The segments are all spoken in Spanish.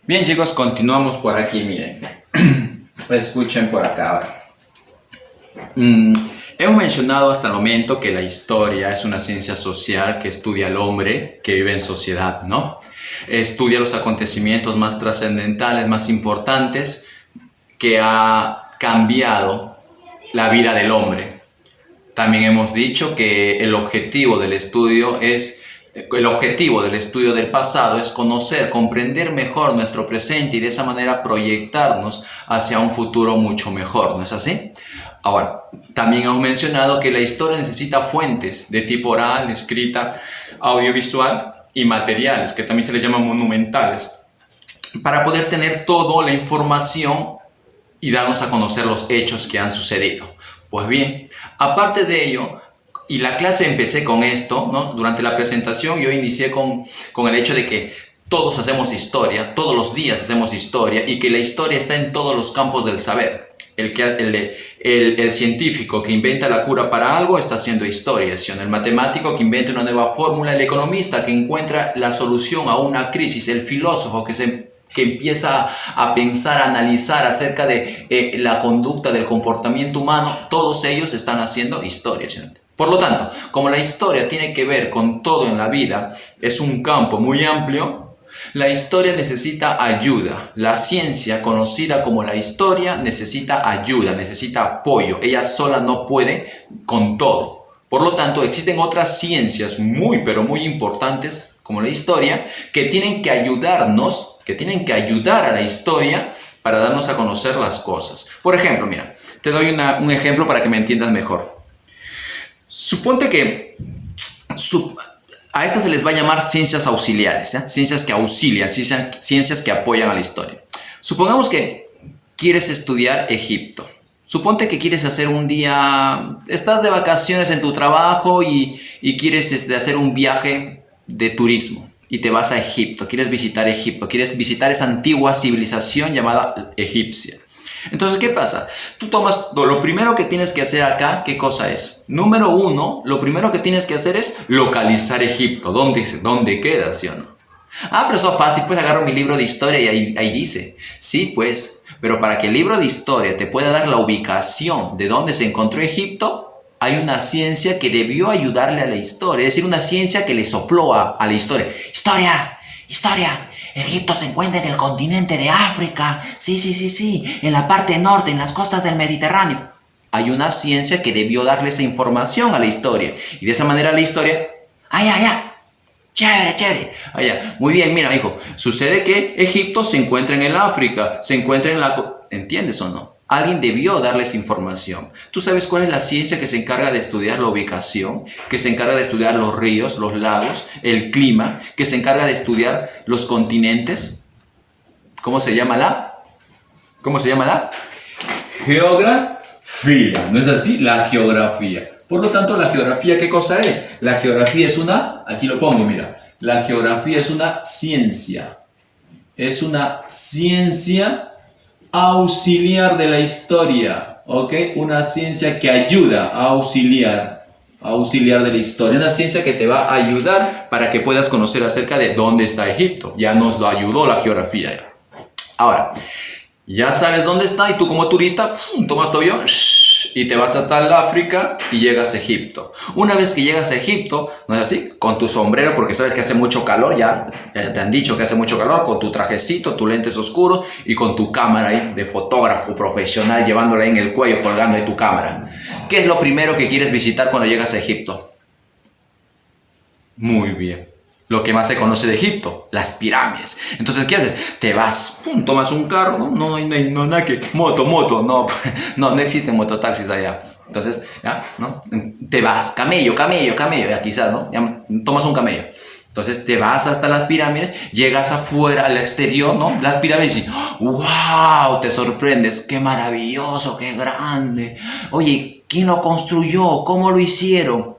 Bien, chicos, continuamos por aquí, miren. Escuchen por acá ahora. Hemos mencionado hasta el momento que la historia es una ciencia social que estudia al hombre que vive en sociedad, ¿no? Estudia los acontecimientos más trascendentales, más importantes que ha cambiado la vida del hombre. También hemos dicho que el objetivo del estudio del pasado es conocer, comprender mejor nuestro presente y de esa manera proyectarnos hacia un futuro mucho mejor, ¿no es así? Ahora, también hemos mencionado que la historia necesita fuentes de tipo oral, escrita, audiovisual y materiales, que también se les llama monumentales, para poder tener toda la información y darnos a conocer los hechos que han sucedido. Pues bien, aparte de ello, y la clase empecé con esto, ¿no? Durante la presentación yo inicié con el hecho de que todos hacemos historia, todos los días hacemos historia y que la historia está en todos los campos del saber. El científico que inventa la cura para algo está haciendo historia, el matemático que inventa una nueva fórmula, el economista que encuentra la solución a una crisis, el filósofo que empieza a pensar, a analizar acerca de la conducta del comportamiento humano, todos ellos están haciendo historia. Por lo tanto, como la historia tiene que ver con todo en la vida, es un campo muy amplio, la historia necesita ayuda. La ciencia, conocida como la historia, necesita ayuda, necesita apoyo. Ella sola no puede con todo. Por lo tanto, existen otras ciencias muy, pero muy importantes, como la historia, que tienen que ayudarnos, que tienen que ayudar a la historia para darnos a conocer las cosas. Por ejemplo, mira, te doy un ejemplo para que me entiendas mejor. Suponte que a estas se les va a llamar ciencias auxiliares, ¿ya? Ciencias que auxilian, ciencias que apoyan a la historia. Supongamos que quieres estudiar Egipto. Suponte que quieres hacer un día, estás de vacaciones en tu trabajo y quieres hacer un viaje de turismo y te vas a Egipto, quieres visitar esa antigua civilización llamada egipcia. Entonces, ¿qué pasa? Tú tomas lo primero que tienes que hacer acá, ¿qué cosa es? Número uno, lo primero que tienes que hacer es localizar Egipto. ¿Dónde queda, sí o no? Pero eso es fácil, pues agarro mi libro de historia y ahí dice. Sí, pues, pero para que el libro de historia te pueda dar la ubicación de dónde se encontró Egipto, hay una ciencia que debió ayudarle a la historia, es decir, una ciencia que le sopló a la historia. ¡Historia! Egipto se encuentra en el continente de África. Sí, en la parte norte, en las costas del Mediterráneo. Hay una ciencia que debió darle esa información a la historia. Y de esa manera la historia... Chévere. Muy bien, mira, hijo. Sucede que Egipto se encuentra en el África. Se encuentra en la... ¿Entiendes o no? Alguien debió darles información. ¿Tú sabes cuál es la ciencia que se encarga de estudiar la ubicación? Que se encarga de estudiar los ríos, los lagos, el clima, que se encarga de estudiar los continentes. ¿Cómo se llama la? Geografía. ¿No es así? La geografía. Por lo tanto, la geografía, ¿qué cosa es? La geografía es aquí lo pongo, mira. La geografía es una ciencia. Es una ciencia auxiliar de la historia, ¿ok? Una ciencia que ayuda a auxiliar de la historia, una ciencia que te va a ayudar para que puedas conocer acerca de dónde está Egipto. Ya nos lo ayudó la geografía. Ahora, ya sabes dónde está y tú como turista tomas tu avión y te vas hasta el África y llegas a Egipto. Una vez que llegas a Egipto, ¿no es así? Con tu sombrero, porque sabes que hace mucho calor, ya te han dicho que hace mucho calor, con tu trajecito, tus lentes oscuros y con tu cámara ahí de fotógrafo profesional, llevándola en el cuello, colgando de tu cámara. ¿Qué es lo primero que quieres visitar cuando llegas a Egipto? Muy bien. Lo que más se conoce de Egipto, las pirámides. Entonces, ¿qué haces? Te vas, tomas un carro, no, nada que, moto, no existen mototaxis allá. Entonces, ¿ya? ¿No? Te vas, camello, ya quizás, ¿no? Ya, tomas un camello. Entonces te vas hasta las pirámides, llegas afuera, al exterior, ¿no? Las pirámides y ¡wow! Te sorprendes, ¡qué maravilloso, qué grande! Oye, ¿quién lo construyó? ¿Cómo lo hicieron?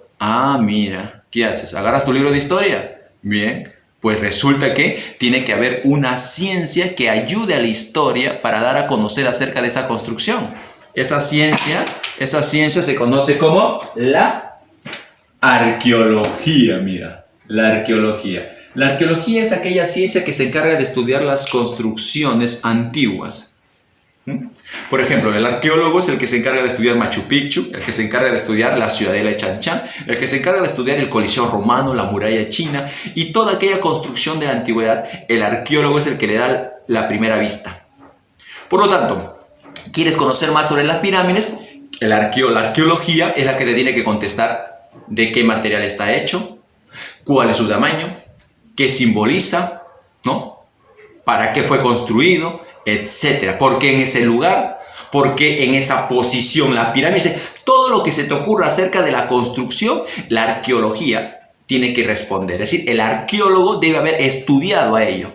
Mira, ¿qué haces? ¿Agarras tu libro de historia? Bien, pues resulta que tiene que haber una ciencia que ayude a la historia para dar a conocer acerca de esa construcción. Esa ciencia se conoce como la arqueología, mira. La arqueología. La arqueología es aquella ciencia que se encarga de estudiar las construcciones antiguas. Por ejemplo, el arqueólogo es el que se encarga de estudiar Machu Picchu, el que se encarga de estudiar la ciudadela de Chan Chan, el que se encarga de estudiar el Coliseo romano, la muralla china y toda aquella construcción de la antigüedad. El arqueólogo es el que le da la primera vista. Por lo tanto, ¿quieres conocer más sobre las pirámides? La arqueología es la que te tiene que contestar de qué material está hecho, cuál es su tamaño, qué simboliza, ¿no? ¿Para qué fue construido? Etcétera. ¿Por qué en ese lugar? ¿Por qué en esa posición la pirámide? Todo lo que se te ocurra acerca de la construcción, la arqueología tiene que responder. Es decir, el arqueólogo debe haber estudiado a ello.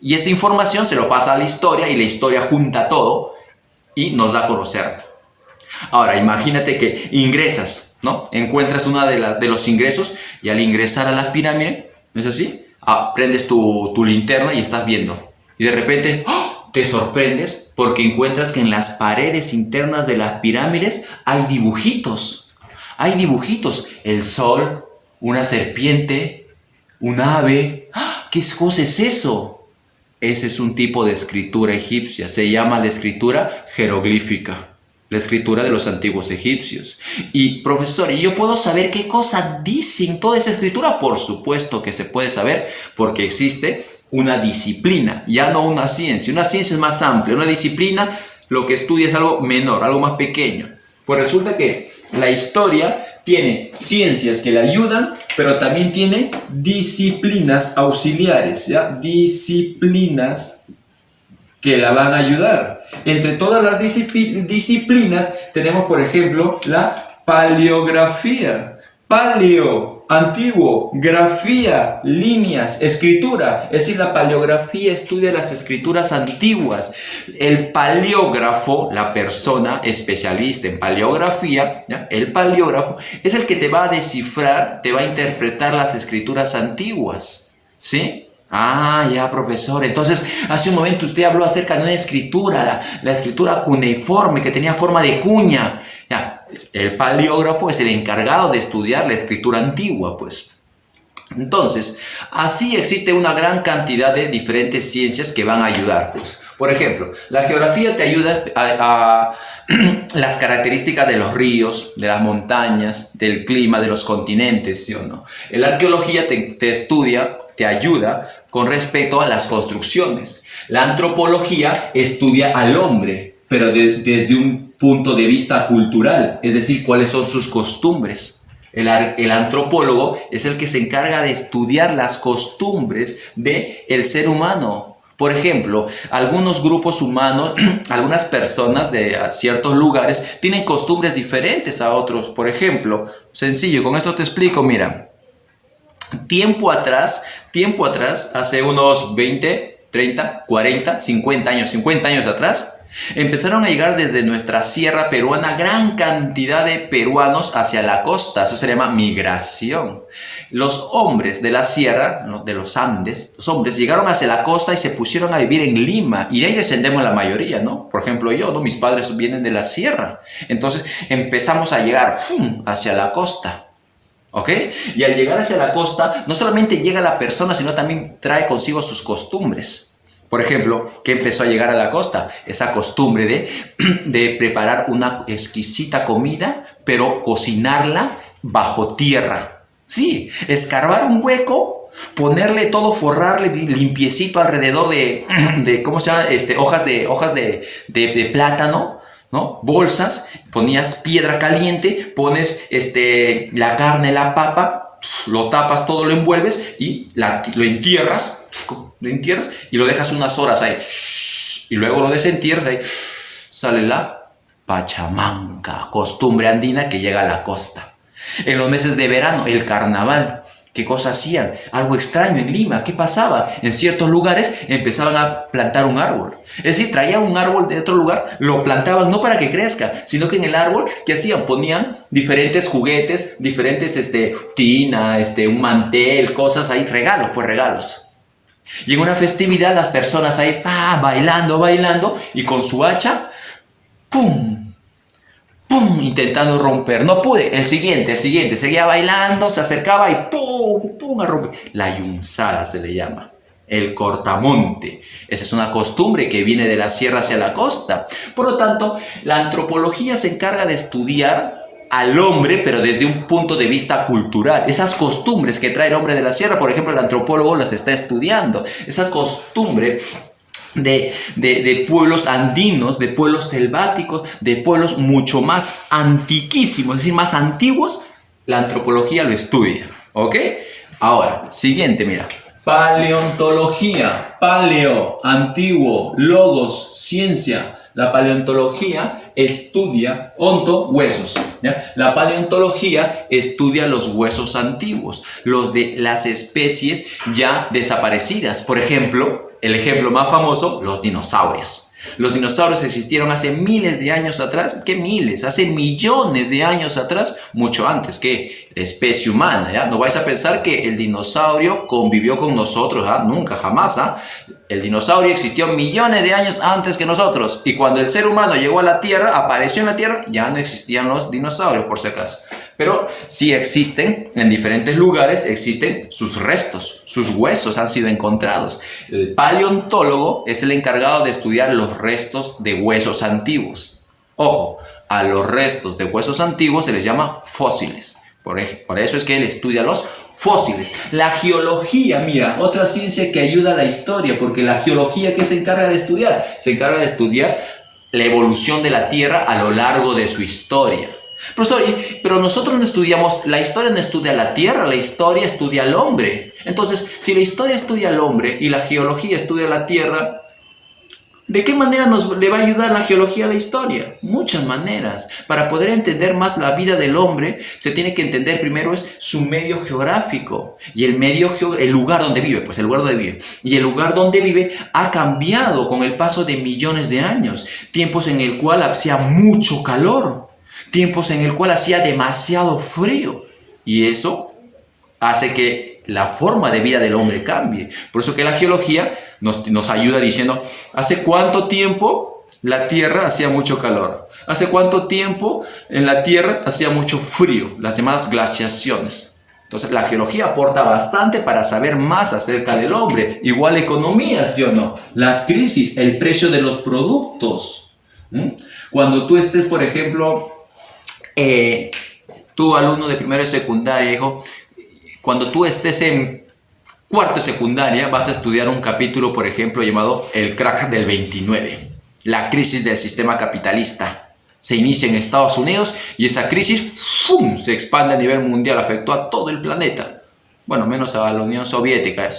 Y esa información se lo pasa a la historia y la historia junta todo y nos da a conocer. Ahora, imagínate que ingresas, ¿no? Encuentras uno de los ingresos y al ingresar a la pirámide, ¿no es así? Prendes tu linterna y estás viendo. Y de repente, ¡oh!, te sorprendes porque encuentras que en las paredes internas de las pirámides hay dibujitos. Hay dibujitos. El sol, una serpiente, un ave. ¡Ah! ¿Qué cosa es eso? Ese es un tipo de escritura egipcia. Se llama la escritura jeroglífica. La escritura de los antiguos egipcios. Y profesor, ¿y yo puedo saber qué cosa dicen toda esa escritura? Por supuesto que se puede saber porque existe una disciplina, ya no una ciencia. Una ciencia es más amplia, una disciplina lo que estudia es algo menor, algo más pequeño. Pues resulta que la historia tiene ciencias que le ayudan, pero también tiene disciplinas auxiliares, ¿ya? Disciplinas que la van a ayudar. Entre todas las disciplinas tenemos, por ejemplo, la paleografía. Paleo, antiguo, grafía, líneas, escritura. Es decir, la paleografía estudia las escrituras antiguas. El paleógrafo, la persona especialista en paleografía, ¿ya? El paleógrafo es el que te va a descifrar, te va a interpretar las escrituras antiguas. ¿Sí? Ah, ya, profesor. Entonces, hace un momento usted habló acerca de una escritura, la escritura cuneiforme, que tenía forma de cuña. Ya, el paleógrafo es el encargado de estudiar la escritura antigua, pues. Entonces, así existe una gran cantidad de diferentes ciencias que van a ayudar, pues. Por ejemplo, la geografía te ayuda a las características de los ríos, de las montañas, del clima, de los continentes, ¿sí o no? La arqueología te estudia, te ayuda con respecto a las construcciones. La antropología estudia al hombre, pero desde un punto de vista cultural, es decir, cuáles son sus costumbres. El antropólogo es el que se encarga de estudiar las costumbres del ser humano. Por ejemplo, algunos grupos humanos, algunas personas de ciertos lugares tienen costumbres diferentes a otros. Por ejemplo, sencillo, con esto te explico, mira. Tiempo atrás, hace unos 20, 30, 40, 50 años atrás, empezaron a llegar desde nuestra sierra peruana gran cantidad de peruanos hacia la costa. Eso se llama migración. Los hombres de la sierra, ¿no?, de los Andes, los hombres llegaron hacia la costa y se pusieron a vivir en Lima. Y de ahí descendemos la mayoría, ¿no? Por ejemplo, yo, ¿no? Mis padres vienen de la sierra. Entonces empezamos a llegar hacia la costa. ¿Ok? Y al llegar hacia la costa, no solamente llega la persona, sino también trae consigo sus costumbres. Por ejemplo, ¿qué empezó a llegar a la costa? Esa costumbre de preparar una exquisita comida, pero cocinarla bajo tierra. Sí, escarbar un hueco, ponerle todo, forrarle limpiecito alrededor de ¿cómo se llama? Hojas de plátano, ¿no? Bolsas, ponías piedra caliente, pones la carne, la papa, lo tapas, todo lo envuelves y lo entierras y lo dejas unas horas ahí. Y luego lo desentierras ahí. Sale la pachamanca, costumbre andina que llega a la costa. En los meses de verano, el carnaval. ¿Qué cosa hacían? Algo extraño en Lima. ¿Qué pasaba? En ciertos lugares empezaban a plantar un árbol. Es decir, traían un árbol de otro lugar, lo plantaban no para que crezca, sino que en el árbol, ¿qué hacían? Ponían diferentes juguetes, diferentes tina, un mantel, cosas ahí, regalos. Y en una festividad las personas ahí bailando y con su hacha, ¡pum!, ¡pum!, intentando romper. No pude. El siguiente. Seguía bailando, se acercaba y ¡pum! ¡Pum! A romper. La yunzada se le llama. El cortamonte. Esa es una costumbre que viene de la sierra hacia la costa. Por lo tanto, la antropología se encarga de estudiar al hombre, pero desde un punto de vista cultural. Esas costumbres que trae el hombre de la sierra, por ejemplo, el antropólogo las está estudiando. Esa costumbre de pueblos andinos, de pueblos selváticos, de pueblos mucho más antiquísimos, es decir, más antiguos, la antropología lo estudia. ¿Ok? Ahora, siguiente, mira. Paleontología, paleo, antiguo, logos, ciencia. La paleontología estudia, onto, huesos. ¿Ya? La paleontología estudia los huesos antiguos, los de las especies ya desaparecidas. Por ejemplo, el ejemplo más famoso, los dinosaurios. Los dinosaurios existieron hace miles de años atrás. ¿Qué miles? Hace millones de años atrás, mucho antes que la especie humana. ¿Ya? No vais a pensar que el dinosaurio convivió con nosotros. ¿Ah? Nunca, jamás. ¿Ah? El dinosaurio existió millones de años antes que nosotros. Y cuando el ser humano llegó a la Tierra, apareció en la Tierra, ya no existían los dinosaurios, por si acaso. Pero sí existen, en diferentes lugares existen sus restos, sus huesos han sido encontrados. El paleontólogo es el encargado de estudiar los restos de huesos antiguos. Ojo, a los restos de huesos antiguos se les llama fósiles. Por eso es que él estudia los fósiles. La geología, mira, otra ciencia que ayuda a la historia, porque la geología, ¿qué se encarga de estudiar? Se encarga de estudiar la evolución de la Tierra a lo largo de su historia. Profesor, pero nosotros no estudiamos, la historia no estudia la Tierra, la historia estudia al hombre. Entonces, si la historia estudia al hombre y la geología estudia la Tierra, ¿de qué manera le va a ayudar la geología a la historia? Muchas maneras. Para poder entender más la vida del hombre, se tiene que entender primero es su medio geográfico. Y el lugar donde vive, pues el lugar donde vive. Y el lugar donde vive ha cambiado con el paso de millones de años. Tiempos en el cual hacía mucho calor. Tiempos en el cual hacía demasiado frío. Y eso hace que la forma de vida del hombre cambie. Por eso que la geología nos ayuda diciendo, ¿hace cuánto tiempo la Tierra hacía mucho calor? ¿Hace cuánto tiempo en la Tierra hacía mucho frío? Las llamadas glaciaciones. Entonces la geología aporta bastante para saber más acerca del hombre. Igual economía, ¿sí o no? Las crisis, el precio de los productos. Cuando tú estés, por ejemplo, tú alumno de primero de secundaria, hijo, cuando tú estés en cuarto de secundaria, vas a estudiar un capítulo, por ejemplo, llamado El crack del 29. La crisis del sistema capitalista. Se inicia en Estados Unidos y esa crisis ¡fum!, se expande a nivel mundial, afectó a todo el planeta. Bueno, menos a la Unión Soviética.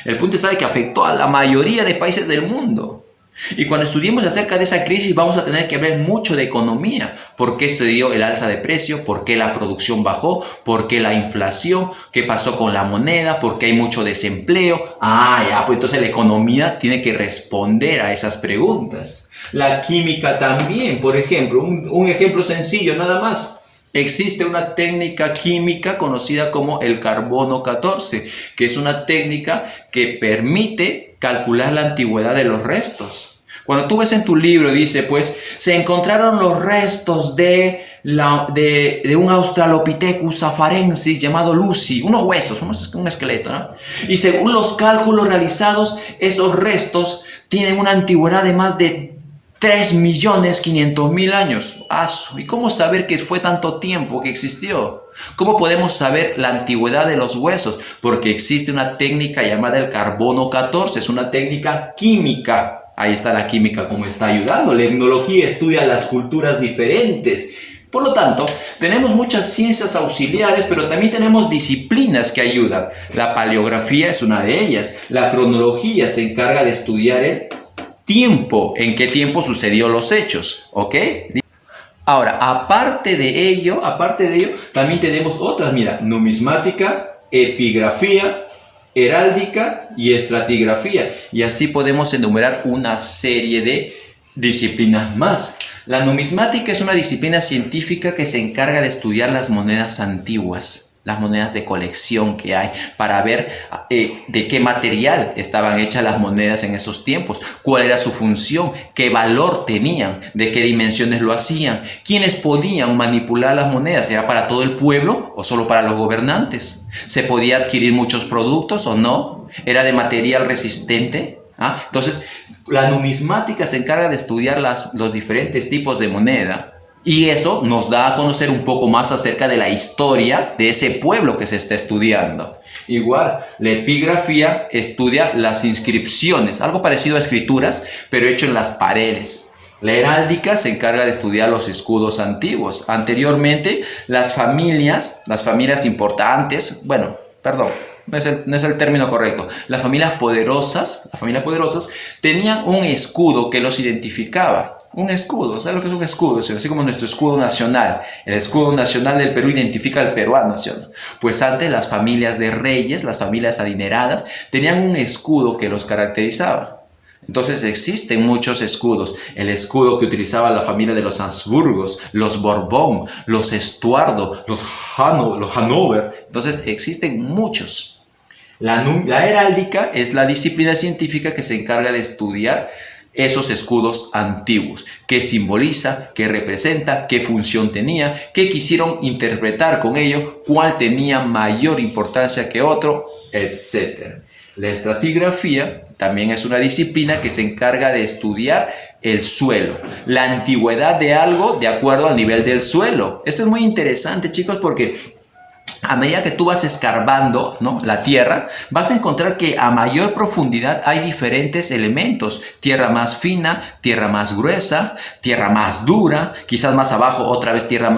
El punto está de que afectó a la mayoría de países del mundo. Y cuando estudiemos acerca de esa crisis vamos a tener que hablar mucho de economía. ¿Por qué se dio el alza de precio? ¿Por qué la producción bajó? ¿Por qué la inflación? ¿Qué pasó con la moneda? ¿Por qué hay mucho desempleo? Pues entonces la economía tiene que responder a esas preguntas. La química también, por ejemplo, un ejemplo sencillo nada más. Existe una técnica química conocida como el carbono 14, que es una técnica que permite calcular la antigüedad de los restos. Cuando tú ves en tu libro, dice, pues, se encontraron los restos de un Australopithecus afarensis llamado Lucy, unos huesos, un esqueleto, ¿no? Y según los cálculos realizados, esos restos tienen una antigüedad de más de 3.500.000 años. ¿Y cómo saber que fue tanto tiempo que existió? ¿Cómo podemos saber la antigüedad de los huesos? Porque existe una técnica llamada el carbono 14, es una técnica química. Ahí está la química como está ayudando. La etnología estudia las culturas diferentes. Por lo tanto, tenemos muchas ciencias auxiliares, pero también tenemos disciplinas que ayudan. La paleografía es una de ellas. La cronología se encarga de estudiar el tiempo, en qué tiempo sucedió los hechos, ¿ok? Ahora, aparte de ello, también tenemos otras, mira, numismática, epigrafía, heráldica y estratigrafía. Y así podemos enumerar una serie de disciplinas más. La numismática es una disciplina científica que se encarga de estudiar las monedas antiguas. las monedas de colección que hay, para ver de qué material estaban hechas las monedas en esos tiempos, cuál era su función, qué valor tenían, de qué dimensiones lo hacían, quiénes podían manipular las monedas, ¿era para todo el pueblo o solo para los gobernantes? ¿Se podía adquirir muchos productos o no? ¿Era de material resistente? Entonces, la numismática se encarga de estudiar los diferentes tipos de moneda. Y eso nos da a conocer un poco más acerca de la historia de ese pueblo que se está estudiando. Igual, la epigrafía estudia las inscripciones, algo parecido a escrituras, pero hecho en las paredes. La heráldica se encarga de estudiar los escudos antiguos. Anteriormente, las familias importantes, bueno, perdón, no es el término correcto. Las familias poderosas tenían un escudo que los identificaba. Un escudo, ¿sabes lo que es un escudo? Así como nuestro escudo nacional. El escudo nacional del Perú identifica al peruano. Pues antes las familias de reyes, las familias adineradas, tenían un escudo que los caracterizaba. Entonces existen muchos escudos. El escudo que utilizaba la familia de los Habsburgos, los Borbón, los Estuardo, los Hanover. Entonces existen muchos. La heráldica es la disciplina científica que se encarga de estudiar esos escudos antiguos, qué simboliza, qué representa, qué función tenía, qué quisieron interpretar con ello, cuál tenía mayor importancia que otro, etc. La estratigrafía también es una disciplina que se encarga de estudiar el suelo, la antigüedad de algo de acuerdo al nivel del suelo. Esto es muy interesante, chicos, porque a medida que tú vas escarbando, ¿no?, la tierra, vas a encontrar que a mayor profundidad hay diferentes elementos. Tierra más fina, tierra más gruesa, tierra más dura, quizás más abajo otra vez tierra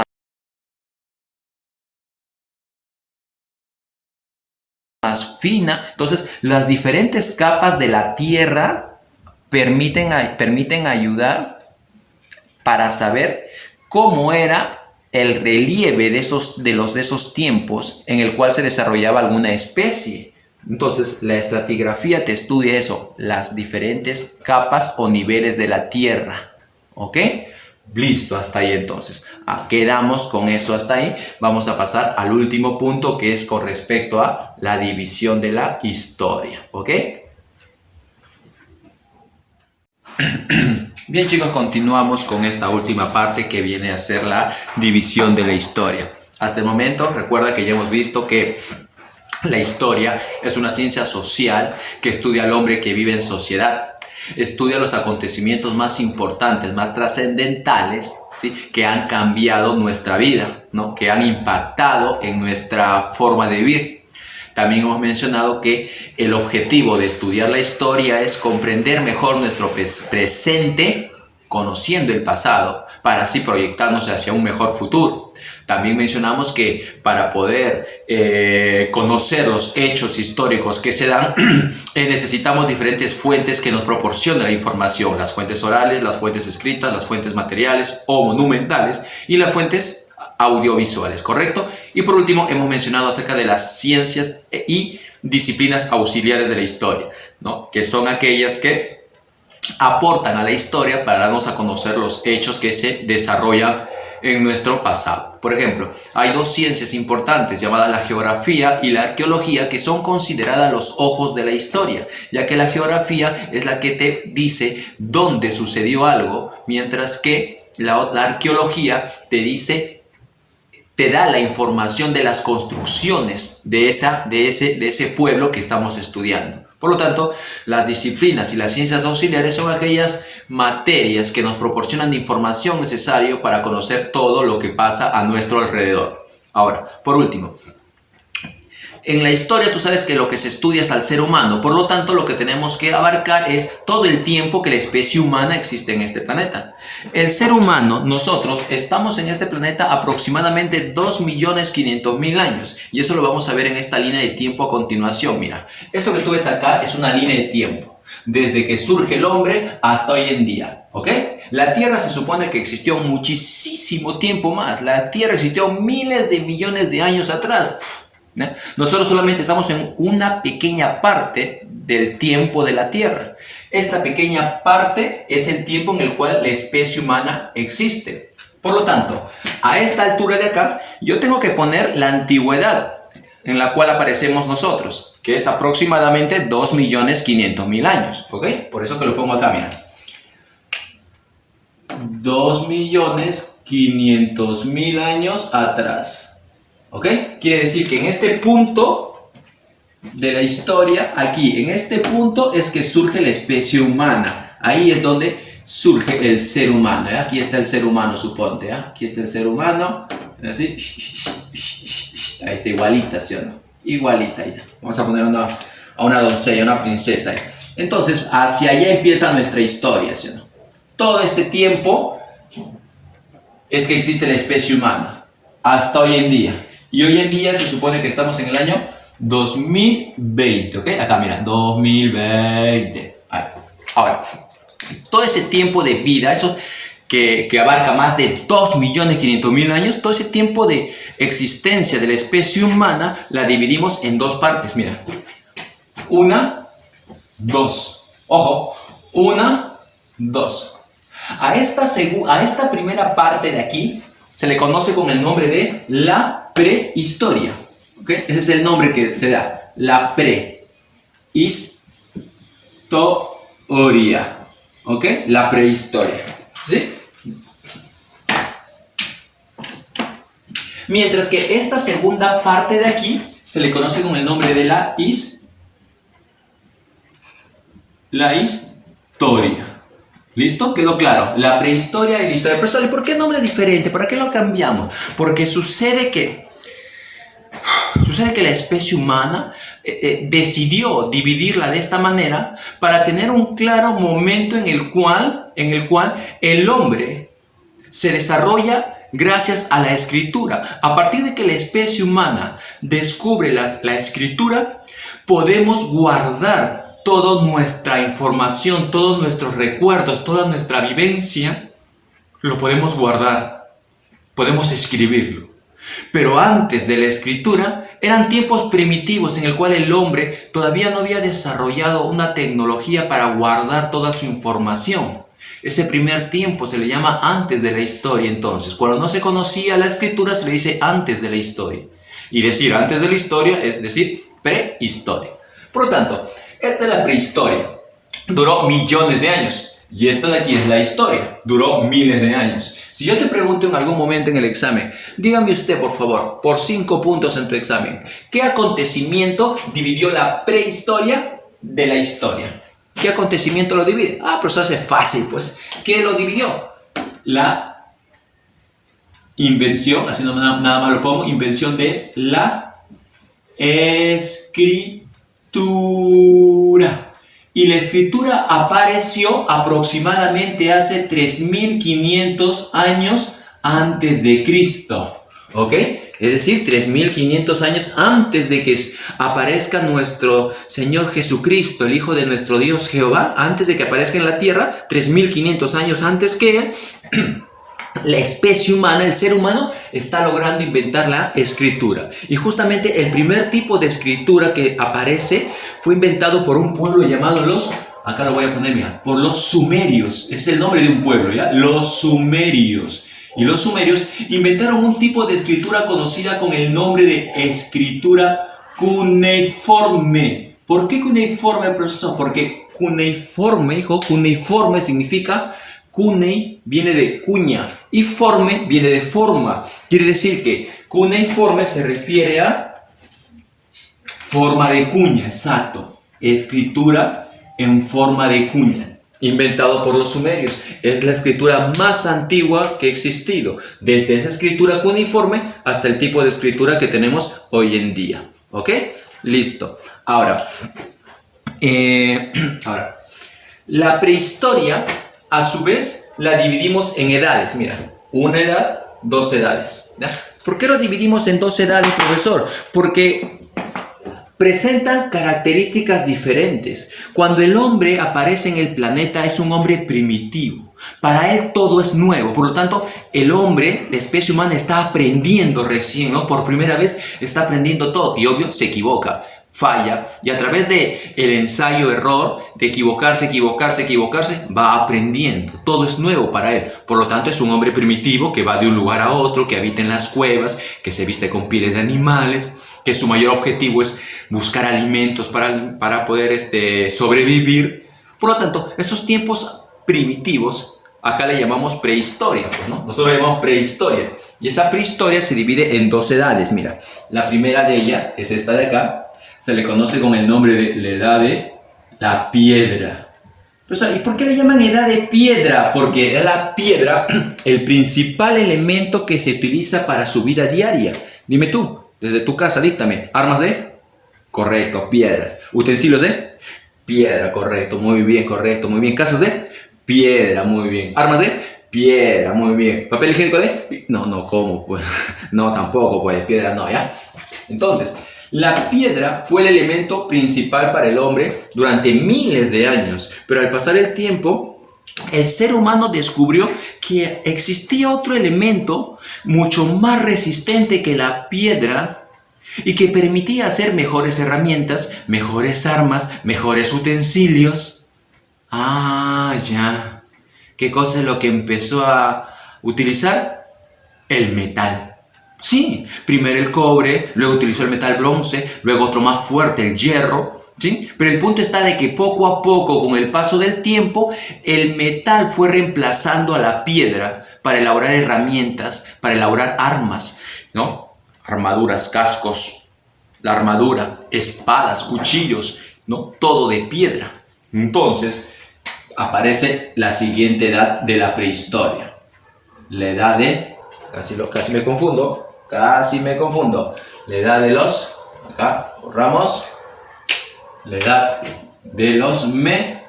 más fina. Entonces, las diferentes capas de la tierra permiten ayudar para saber cómo era el relieve de esos tiempos en el cual se desarrollaba alguna especie. Entonces, la estratigrafía te estudia eso, las diferentes capas o niveles de la tierra. ¿Ok? Listo, hasta ahí entonces. Quedamos con eso hasta ahí. Vamos a pasar al último punto, que es con respecto a la división de la historia. ¿Ok? Bien, chicos, continuamos con esta última parte que viene a ser la división de la historia. Hasta el momento, recuerda que ya hemos visto que la historia es una ciencia social que estudia al hombre que vive en sociedad. Estudia los acontecimientos más importantes, más trascendentales, ¿sí?, que han cambiado nuestra vida, ¿no?, que han impactado en nuestra forma de vivir. También hemos mencionado que el objetivo de estudiar la historia es comprender mejor nuestro presente, conociendo el pasado, para así proyectarnos hacia un mejor futuro. También mencionamos que para poder conocer los hechos históricos que se dan, necesitamos diferentes fuentes que nos proporcionen la información. Las fuentes orales, las fuentes escritas, las fuentes materiales o monumentales y las fuentes audiovisuales, ¿correcto? Y por último, hemos mencionado acerca de las ciencias y disciplinas auxiliares de la historia, ¿no?, que son aquellas que aportan a la historia para darnos a conocer los hechos que se desarrollan en nuestro pasado. Por ejemplo, hay dos ciencias importantes llamadas la geografía y la arqueología, que son consideradas los ojos de la historia, ya que la geografía es la que te dice dónde sucedió algo, mientras que la arqueología te da la información de las construcciones de ese pueblo que estamos estudiando. Por lo tanto, las disciplinas y las ciencias auxiliares son aquellas materias que nos proporcionan de información necesaria para conocer todo lo que pasa a nuestro alrededor. Ahora, por último, en la historia tú sabes que lo que se estudia es al ser humano, por lo tanto lo que tenemos que abarcar es todo el tiempo que la especie humana existe en este planeta. El ser humano, nosotros, estamos en este planeta aproximadamente 2.500.000 años, y eso lo vamos a ver en esta línea de tiempo a continuación. Mira, esto que tú ves acá es una línea de tiempo, desde que surge el hombre hasta hoy en día, ¿ok? La Tierra se supone que existió muchísimo tiempo más, la Tierra existió miles de millones de años atrás. Nosotros solamente estamos en una pequeña parte del tiempo de la Tierra. Esta pequeña parte es el tiempo en el cual la especie humana existe. Por lo tanto, a esta altura de acá, yo tengo que poner la antigüedad en la cual aparecemos nosotros, que es aproximadamente 2.500.000 años, ¿ok? Por eso que lo pongo acá, mira. 2.500.000 años atrás, ¿ok? Quiere decir que en este punto de la historia, aquí, en este punto es que surge la especie humana. Ahí es donde surge el ser humano, ¿eh? Aquí está el ser humano, suponte, ¿eh? Aquí está el ser humano, así, ahí está igualita, ¿sí o no? Igualita, ahí está. Vamos a poner a una doncella, una princesa ahí. Entonces, hacia allá empieza nuestra historia, ¿sí o no? Todo este tiempo es que existe la especie humana, hasta hoy en día. Y hoy en día se supone que estamos en el año 2020, ¿ok? Acá, mira, 2020. Ahí. Ahora, todo ese tiempo de vida, eso que abarca más de 2.500.000 años, todo ese tiempo de existencia de la especie humana, la dividimos en dos partes, mira. Una, dos. Ojo, una, dos. A esta primera parte de aquí se le conoce con el nombre de la prehistoria. ¿Okay? Ese es el nombre que se da, la prehistoria. ¿Ok? La prehistoria. ¿Sí? Mientras que esta segunda parte de aquí se le conoce con el nombre de la historia. ¿Listo? ¿Quedó claro? La prehistoria y la historia. Profesor, ¿y por qué nombre diferente? ¿Para qué lo cambiamos? Porque sucede que la especie humana decidió dividirla de esta manera para tener un claro momento en el cual el hombre se desarrolla gracias a la escritura. A partir de que la especie humana descubre la escritura, podemos guardar toda nuestra información, todos nuestros recuerdos, toda nuestra vivencia, lo podemos guardar, podemos escribirlo. Pero antes de la escritura, eran tiempos primitivos en el cual el hombre todavía no había desarrollado una tecnología para guardar toda su información. Ese primer tiempo se le llama antes de la historia entonces. Cuando no se conocía la escritura se le dice antes de la historia. Y decir antes de la historia es decir prehistoria. Por lo tanto, esta es la prehistoria. Duró millones de años. Y esta de aquí es la historia. Duró miles de años. Si yo te pregunto en algún momento en el examen, dígame usted por favor, por 5 puntos en tu examen, ¿qué acontecimiento dividió la prehistoria de la historia? ¿Qué acontecimiento lo divide? Pero eso hace fácil, pues. ¿Qué lo dividió? La invención, así nada más lo pongo, invención de la escritura. Y la escritura apareció aproximadamente hace 3.500 años antes de Cristo. ¿Ok? Es decir, 3.500 años antes de que aparezca nuestro Señor Jesucristo, el Hijo de nuestro Dios Jehová, antes de que aparezca en la tierra, 3.500 años antes que Él, la especie humana, el ser humano, está logrando inventar la escritura. Y justamente el primer tipo de escritura que aparece fue inventado por un pueblo llamado acá lo voy a poner, mira, por los sumerios. Es el nombre de un pueblo, ¿ya? Los sumerios. Y los sumerios inventaron un tipo de escritura conocida con el nombre de escritura cuneiforme. ¿Por qué cuneiforme, profesor? Porque cuneiforme, hijo, cuneiforme significa... Cunei viene de cuña y forme viene de forma. Quiere decir que cuneiforme se refiere a forma de cuña, exacto. Escritura en forma de cuña, inventado por los sumerios. Es la escritura más antigua que ha existido, desde esa escritura cuneiforme hasta el tipo de escritura que tenemos hoy en día. ¿Ok? Listo. Ahora, la prehistoria, a su vez, la dividimos en edades. Mira, una edad, 2 edades. ¿Ya? ¿Por qué lo dividimos en 2 edades, profesor? Porque presentan características diferentes. Cuando el hombre aparece en el planeta es un hombre primitivo. Para él todo es nuevo. Por lo tanto, el hombre, la especie humana, está aprendiendo recién, ¿no? Por primera vez está aprendiendo todo. Y obvio, se equivoca. falla y a través de el ensayo-error, de equivocarse, va aprendiendo. Todo es nuevo para él. Por lo tanto, es un hombre primitivo que va de un lugar a otro, que habita en las cuevas, que se viste con pieles de animales, que su mayor objetivo es buscar alimentos para poder sobrevivir. Por lo tanto, esos tiempos primitivos, acá le llamamos prehistoria, pues, ¿no? Nosotros le llamamos prehistoria. Y esa prehistoria se divide en 2 edades. Mira, la primera de ellas es esta de acá. Se le conoce con el nombre de la edad de la piedra. ¿Y por qué le llaman edad de piedra? Porque era la piedra el principal elemento que se utiliza para su vida diaria. Dime tú, desde tu casa, díctame. ¿Armas de? Correcto, piedras. ¿Utensilios de? Piedra, correcto, muy bien, correcto, muy bien. ¿Casas de? Piedra, muy bien. ¿Armas de? Piedra, muy bien. ¿Papel higiénico de? No, ¿cómo? Pues, no, tampoco, pues, piedra no, ¿ya? Entonces, la piedra fue el elemento principal para el hombre durante miles de años, pero al pasar el tiempo, el ser humano descubrió que existía otro elemento mucho más resistente que la piedra y que permitía hacer mejores herramientas, mejores armas, mejores utensilios. Ah, ya. ¿Qué cosa es lo que empezó a utilizar? El metal. Sí, primero el cobre, luego utilizó el metal bronce, luego otro más fuerte, el hierro, ¿sí? Pero el punto está de que poco a poco, con el paso del tiempo, el metal fue reemplazando a la piedra para elaborar herramientas, para elaborar armas, ¿no? Armaduras, cascos, la armadura, espadas, cuchillos, ¿no? Todo de piedra. Entonces, aparece la siguiente edad de la prehistoria. La edad de... Casi me confundo. La edad de los... Acá, borramos. La edad de los metales.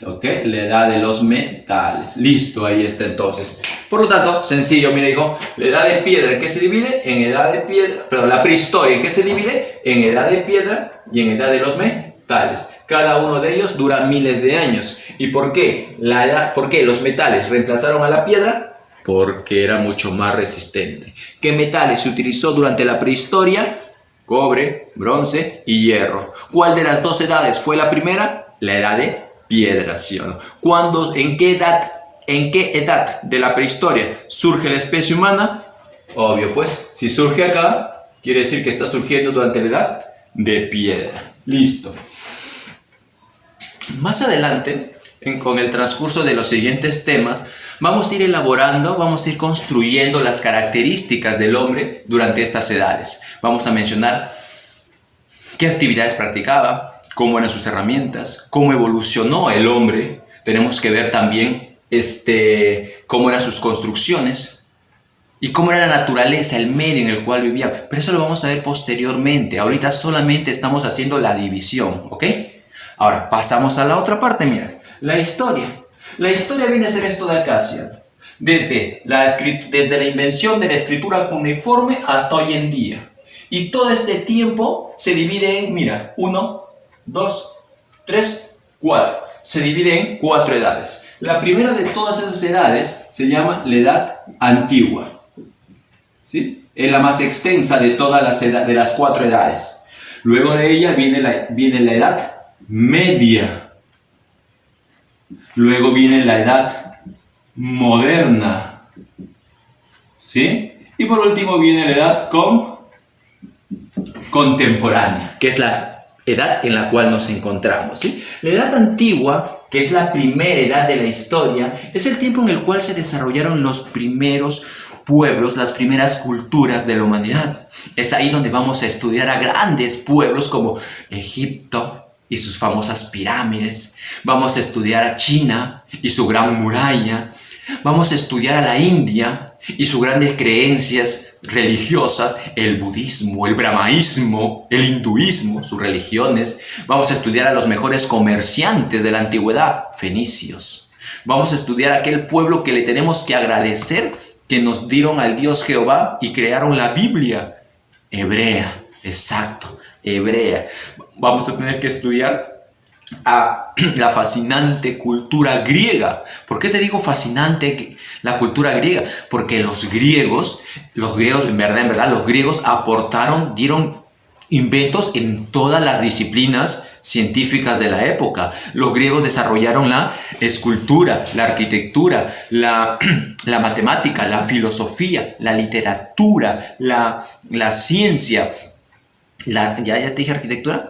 ¿Ok? La edad de los metales. Listo, ahí está entonces. Por lo tanto, sencillo, mira hijo. La edad de piedra, ¿en qué se divide? En edad de piedra... Perdón, la prehistoria, ¿en qué se divide? En edad de piedra y en edad de los metales. Cada uno de ellos dura miles de años. ¿Y por qué? ¿Por qué los metales reemplazaron a la piedra? Porque era mucho más resistente. ¿Qué metales se utilizó durante la prehistoria? Cobre, bronce y hierro. ¿Cuál de las 2 edades fue la primera? La edad de piedra, ¿sí o no? ¿En qué edad de la prehistoria surge la especie humana? Obvio, pues, si surge acá, quiere decir que está surgiendo durante la edad de piedra. Listo. Más adelante, con el transcurso de los siguientes temas, vamos a ir elaborando, vamos a ir construyendo las características del hombre durante estas edades. Vamos a mencionar qué actividades practicaba, cómo eran sus herramientas, cómo evolucionó el hombre. Tenemos que ver también cómo eran sus construcciones y cómo era la naturaleza, el medio en el cual vivía. Pero eso lo vamos a ver posteriormente. Ahorita solamente estamos haciendo la división, ¿ok? Ahora, pasamos a la otra parte, mira. La historia. La historia viene a ser esto de acá, ¿sí? Desde la invención de la escritura cuneiforme hasta hoy en día. Y todo este tiempo se divide en, mira, 1, 2, 3, 4. Se divide en 4 edades. La primera de todas esas edades se llama la edad antigua. ¿Sí? Es la más extensa de todas de las 4 edades. Luego de ella viene la edad media. Luego viene la edad moderna, ¿sí? Y por último viene la edad contemporánea, que es la edad en la cual nos encontramos, ¿sí? La edad antigua, que es la primera edad de la historia, es el tiempo en el cual se desarrollaron los primeros pueblos, las primeras culturas de la humanidad. Es ahí donde vamos a estudiar a grandes pueblos como Egipto y sus famosas pirámides. Vamos a estudiar a China y su gran muralla. Vamos a estudiar a la India y sus grandes creencias religiosas, el budismo, el brahmaísmo, el hinduismo, sus religiones. Vamos a estudiar a los mejores comerciantes de la antigüedad, fenicios. Vamos a estudiar a aquel pueblo que le tenemos que agradecer que nos dieron al Dios Jehová y crearon la Biblia, hebrea, exacto, hebrea. Vamos a tener que estudiar a la fascinante cultura griega. ¿Por qué te digo fascinante la cultura griega? Porque los griegos en verdad, los griegos aportaron, dieron inventos en todas las disciplinas científicas de la época. Los griegos desarrollaron la escultura, la arquitectura, la matemática, la filosofía, la literatura, la ciencia, ya te dije arquitectura,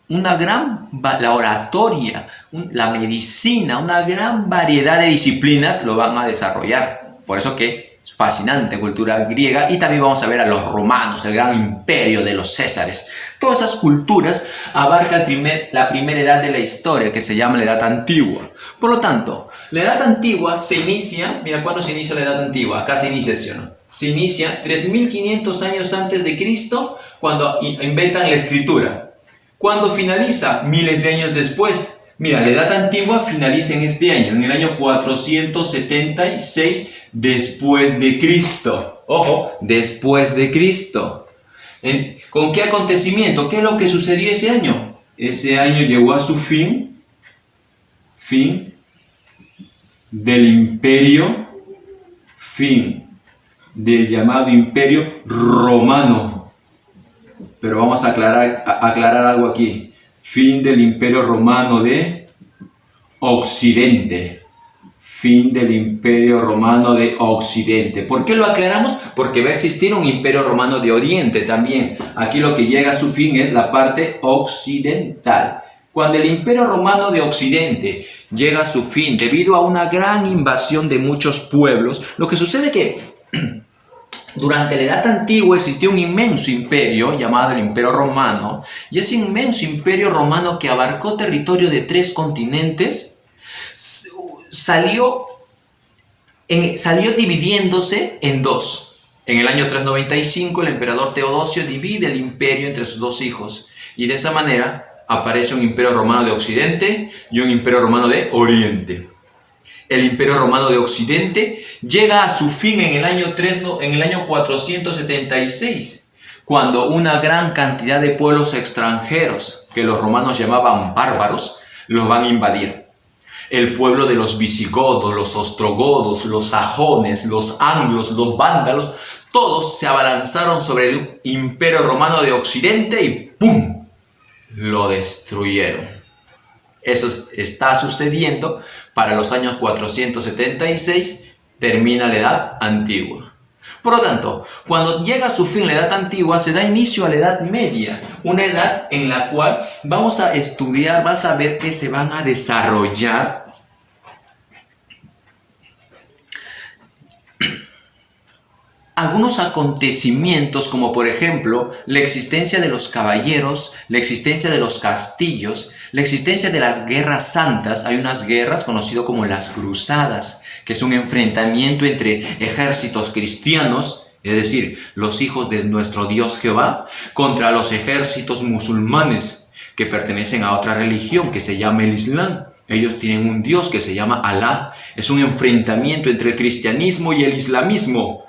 la oratoria, la medicina, una gran variedad de disciplinas lo van a desarrollar. Por eso que es fascinante cultura griega, y también vamos a ver a los romanos, el gran imperio de los Césares. Todas esas culturas abarcan la primera edad de la historia, que se llama la Edad Antigua. Por lo tanto, la Edad Antigua se inicia, mira cuándo se inicia la Edad Antigua, acá se inicia, ¿sí o no? Se inicia 3500 años antes de Cristo, cuando inventan la escritura. ¿Cuándo finaliza? Miles de años después. Mira, la Edad Antigua finaliza en este año, en el año 476 después de Cristo. Ojo, después de Cristo. ¿Con qué acontecimiento? ¿Qué es lo que sucedió ese año? Ese año llegó a su fin del imperio, fin del llamado Imperio Romano. Pero vamos a aclarar algo aquí. Fin del Imperio Romano de Occidente. Fin del Imperio Romano de Occidente. ¿Por qué lo aclaramos? Porque va a existir un Imperio Romano de Oriente también. Aquí lo que llega a su fin es la parte occidental. Cuando el Imperio Romano de Occidente llega a su fin debido a una gran invasión de muchos pueblos, lo que sucede es que durante la Edad Antigua existió un inmenso imperio llamado el Imperio Romano, y ese inmenso imperio romano que abarcó territorio de 3 continentes salió dividiéndose en 2. En el año 395 el emperador Teodosio divide el imperio entre sus 2 hijos, y de esa manera aparece un Imperio Romano de Occidente y un Imperio Romano de Oriente. El Imperio Romano de Occidente llega a su fin en el año 476, cuando una gran cantidad de pueblos extranjeros, que los romanos llamaban bárbaros, los van a invadir. El pueblo de los visigodos, los ostrogodos, los sajones, los anglos, los vándalos, todos se abalanzaron sobre el Imperio Romano de Occidente y ¡pum!, lo destruyeron. Eso está sucediendo para los años 476, termina la Edad Antigua. Por lo tanto, cuando llega a su fin la Edad Antigua, se da inicio a la Edad Media, una edad en la cual vamos a estudiar, vas a ver que se van a desarrollar algunos acontecimientos, como por ejemplo la existencia de los caballeros, la existencia de los castillos, la existencia de las guerras santas. Hay unas guerras conocidas como las cruzadas, que es un enfrentamiento entre ejércitos cristianos, es decir, los hijos de nuestro Dios Jehová, contra los ejércitos musulmanes que pertenecen a otra religión que se llama el Islam. Ellos tienen un Dios que se llama Alá. Es un enfrentamiento entre el cristianismo y el islamismo.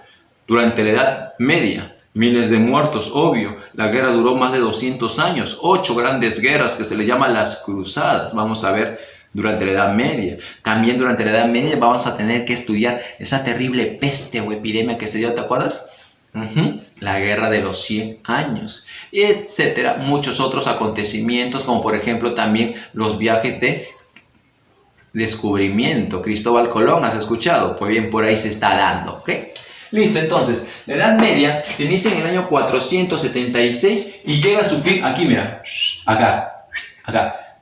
Durante la Edad Media, miles de muertos, obvio. La guerra duró más de 200 años. 8 grandes guerras que se les llama las cruzadas. Vamos a ver durante la Edad Media. También durante la Edad Media vamos a tener que estudiar esa terrible peste o epidemia que se dio, ¿te acuerdas? La guerra de los 100 años, etcétera. Muchos otros acontecimientos, como por ejemplo también los viajes de descubrimiento. Cristóbal Colón, ¿has escuchado? Pues bien, por ahí se está dando, ¿ok? Listo, entonces, la Edad Media se inicia en el año 476 y llega a su fin, aquí mira, acá,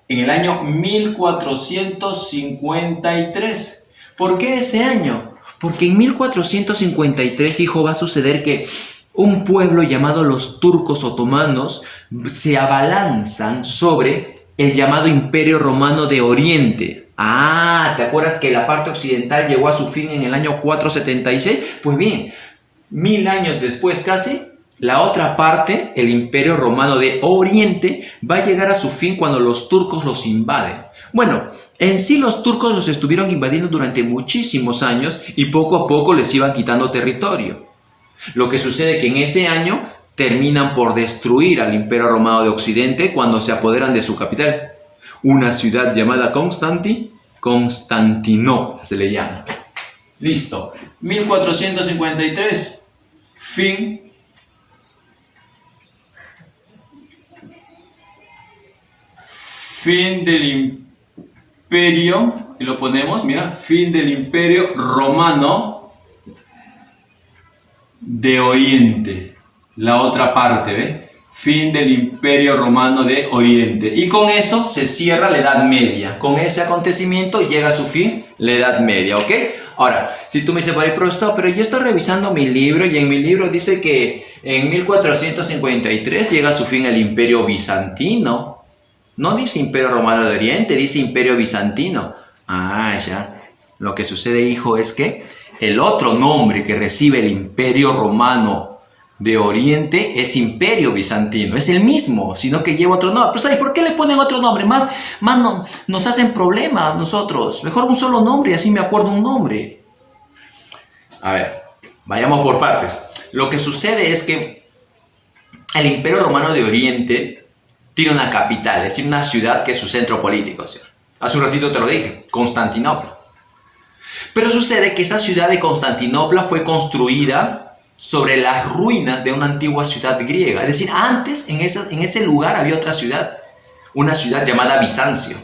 en el año 1453. ¿Por qué ese año? Porque en 1453, hijo, va a suceder que un pueblo llamado los turcos otomanos se abalanzan sobre el llamado Imperio Romano de Oriente. ¿Te acuerdas que la parte occidental llegó a su fin en el año 476? Pues bien, 1000 años después casi, la otra parte, el Imperio Romano de Oriente, va a llegar a su fin cuando los turcos los invaden. Bueno, en sí los turcos los estuvieron invadiendo durante muchísimos años y poco a poco les iban quitando territorio. Lo que sucede es que en ese año terminan por destruir al Imperio Romano de Occidente cuando se apoderan de su capital. Una ciudad llamada Constantinopla se le llama. Listo. 1453. Fin fin del imperio, y lo ponemos, mira, fin del imperio romano de Oriente. La otra parte, ¿ve? Fin del Imperio Romano de Oriente. Y con eso se cierra la Edad Media. Con ese acontecimiento llega a su fin la Edad Media, ¿ok? Ahora, si tú me dices, profesor, pero yo estoy revisando mi libro y en mi libro dice que en 1453 llega a su fin el Imperio Bizantino. No dice Imperio Romano de Oriente, dice Imperio Bizantino. Ah, ya. Lo que sucede, hijo, es que el otro nombre que recibe el Imperio Romano de Oriente es Imperio Bizantino. Es el mismo, sino que lleva otro nombre. Pero ¿sabes por qué le ponen otro nombre? Más no, nos hacen problema a nosotros. Mejor un solo nombre y así me acuerdo un nombre. A ver, vayamos por partes. Lo que sucede es que el Imperio Romano de Oriente tiene una capital, es decir, una ciudad que es su centro político. ¿Sí? Hace un ratito te lo dije, Constantinopla. Pero sucede que esa ciudad de Constantinopla fue construida sobre las ruinas de una antigua ciudad griega. Es decir, antes en ese lugar había otra ciudad, una ciudad llamada Bizancio.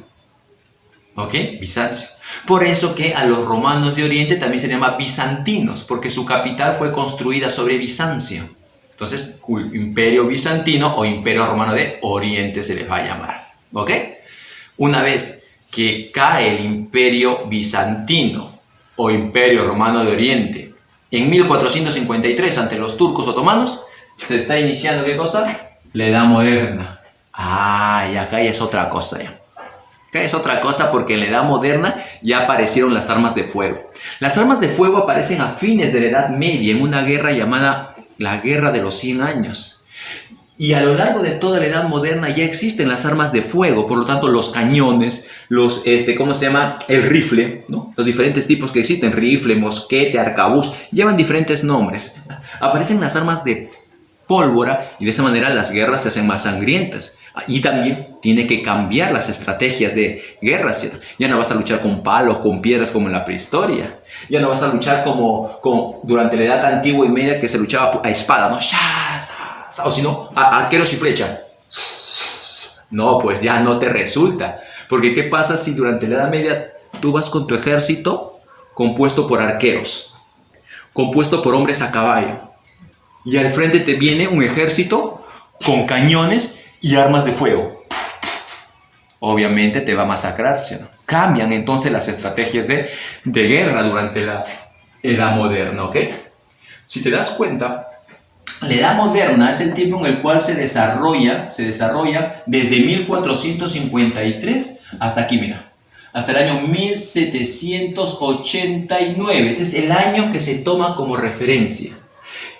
¿Ok? Bizancio. Por eso que a los romanos de Oriente también se llama bizantinos, porque su capital fue construida sobre Bizancio. Entonces, Imperio Bizantino o Imperio Romano de Oriente se les va a llamar. ¿Ok? Una vez que cae el Imperio Bizantino o Imperio Romano de Oriente en 1453 ante los turcos otomanos, se está iniciando, ¿qué cosa? La Edad Moderna. Ah, y acá ya es otra cosa ya. Acá es otra cosa porque en la Edad Moderna ya aparecieron las armas de fuego. Las armas de fuego aparecen a fines de la Edad Media en una guerra llamada la Guerra de los 100 años. Y a lo largo de toda la Edad Moderna ya existen las armas de fuego, por lo tanto los cañones, los, ¿cómo se llama? El rifle, ¿no? Los diferentes tipos que existen, rifle, mosquete, arcabuz, llevan diferentes nombres. Aparecen las armas de pólvora y de esa manera las guerras se hacen más sangrientas. Y también tiene que cambiar las estrategias de guerras, ¿cierto? Ya no vas a luchar con palos, con piedras como en la prehistoria. Ya no vas a luchar como durante la Edad Antigua y Media que se luchaba a espada, ¿no? O si no, arqueros y flecha. No, pues ya no te resulta. Porque ¿qué pasa si durante la Edad Media tú vas con tu ejército compuesto por arqueros, compuesto por hombres a caballo, y al frente te viene un ejército con cañones y armas de fuego? Obviamente te va a masacrar, ¿sí? ¿No? Cambian entonces las estrategias de guerra durante la Edad Moderna, ¿ok? Si te das cuenta, la Edad Moderna es el tiempo en el cual se desarrolla desde 1453 hasta aquí, mira, hasta el año 1789. Ese es el año que se toma como referencia.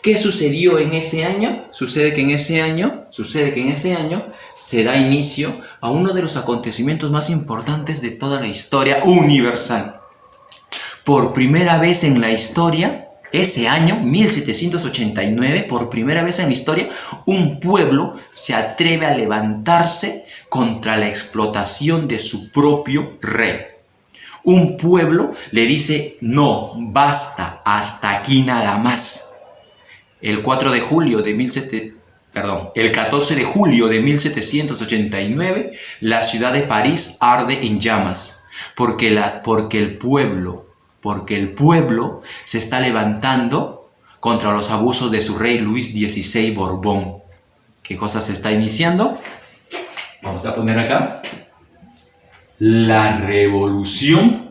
¿Qué sucedió en ese año? Sucede que en ese año se da inicio a uno de los acontecimientos más importantes de toda la historia universal. Por primera vez en la historia, ese año, 1789, por primera vez en la historia, un pueblo se atreve a levantarse contra la explotación de su propio rey. Un pueblo le dice, no, basta, hasta aquí nada más. El 14 de julio de 1789, la ciudad de París arde en llamas, porque el pueblo se está levantando contra los abusos de su rey Luis XVI Borbón. ¿Qué cosa se está iniciando? Vamos a poner acá. La Revolución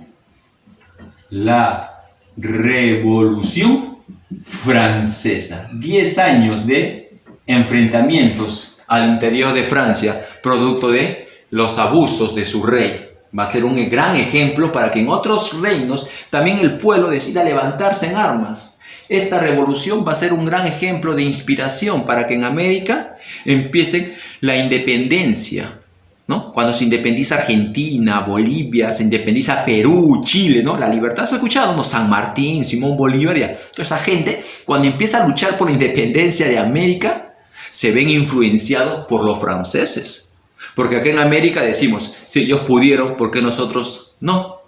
Francesa. 10 años de enfrentamientos al interior de Francia, producto de los abusos de su rey. Va a ser un gran ejemplo para que en otros reinos también el pueblo decida levantarse en armas. Esta revolución va a ser un gran ejemplo de inspiración para que en América empiece la independencia, ¿no? Cuando se independiza Argentina, Bolivia, se independiza Perú, Chile, ¿no? La libertad, ¿has escuchado? ¿No? San Martín, Simón Bolívar, ya. Toda esa gente, cuando empieza a luchar por la independencia de América, se ven influenciados por los franceses. Porque acá en América decimos, si ellos pudieron, ¿por qué nosotros no?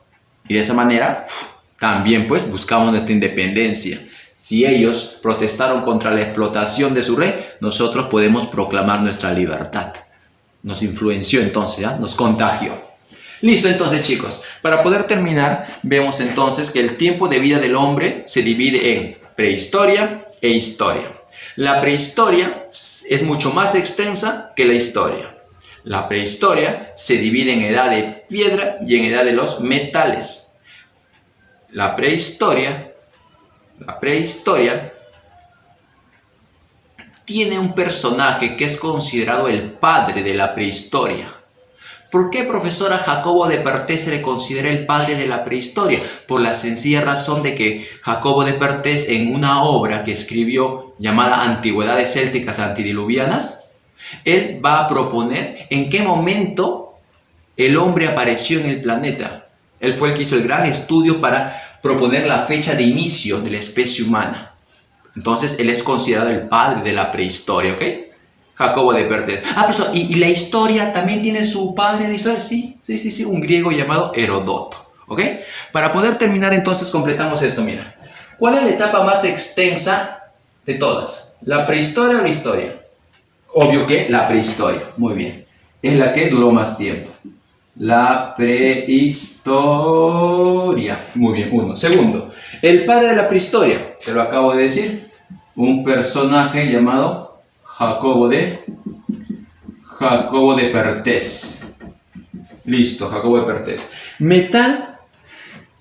Y de esa manera, también pues buscamos nuestra independencia. Si ellos protestaron contra la explotación de su rey, nosotros podemos proclamar nuestra libertad. nos influenció entonces, ¿ya? Nos contagió. Listo, entonces chicos, para poder terminar, vemos entonces que el tiempo de vida del hombre se divide en prehistoria e historia. La prehistoria es mucho más extensa que la historia. La prehistoria se divide en edad de piedra y en edad de los metales. La prehistoria tiene un personaje que es considerado el padre de la prehistoria. ¿Por qué, profesora, Jacobo de Pertés se le considera el padre de la prehistoria? Por la sencilla razón de que Jacobo de Pertés, en una obra que escribió llamada Antigüedades Célticas Antidiluvianas, él va a proponer en qué momento el hombre apareció en el planeta. Él fue el que hizo el gran estudio para proponer la fecha de inicio de la especie humana. Entonces, él es considerado el padre de la prehistoria, ¿ok? Jacobo de Pertés. Profesor, ¿y la historia también tiene su padre en la historia? Sí, un griego llamado Herodoto, ¿ok? Para poder terminar, entonces, completamos esto, mira. ¿Cuál es la etapa más extensa de todas? ¿La prehistoria o la historia? Obvio que la prehistoria, muy bien. Es la que duró más tiempo. La prehistoria. Muy bien, uno. Segundo, el padre de la prehistoria, te lo acabo de decir, un personaje llamado Jacobo de Pertés. Listo, Jacobo de Pertés. Metal.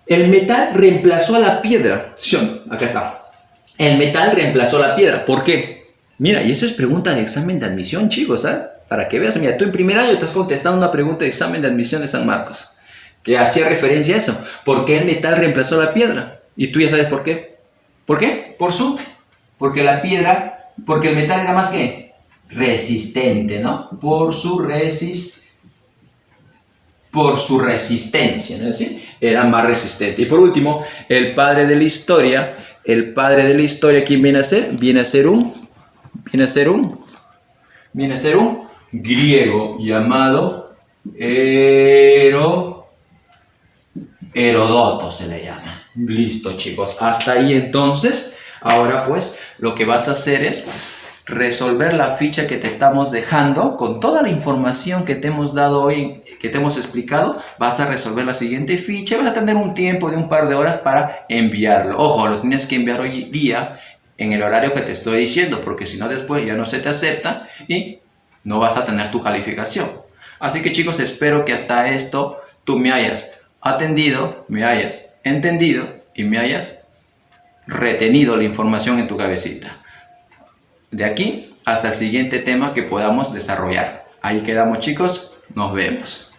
El metal reemplazó a la piedra. Sí, acá está. El metal reemplazó a la piedra. ¿Por qué? Mira, y eso es pregunta de examen de admisión, chicos, ¿sabes? Para que veas, mira, tú en primer año estás contestando una pregunta de examen de admisión de San Marcos, que hacía referencia a eso. ¿Por qué el metal reemplazó a la piedra? Y tú ya sabes por qué. ¿Por qué? Porque la piedra, porque el metal era más que resistente, ¿no? Por su resistencia, ¿no es así? Era más resistente. Y por último, el padre de la historia, ¿quién viene a ser? Viene a ser un griego llamado Herodoto se le llama. Listo, chicos, hasta ahí entonces. Ahora pues lo que vas a hacer es resolver la ficha que te estamos dejando con toda la información que te hemos dado hoy, que te hemos explicado. Vas a resolver la siguiente ficha y vas a tener un tiempo de un par de horas para enviarlo. Ojo, lo tienes que enviar hoy día en el horario que te estoy diciendo, porque si no después ya no se te acepta y no vas a tener tu calificación. Así que chicos, espero que hasta esto tú me hayas atendido, me hayas entendido y me hayas retenido la información en tu cabecita. De aquí hasta el siguiente tema que podamos desarrollar. Ahí quedamos, chicos, nos vemos.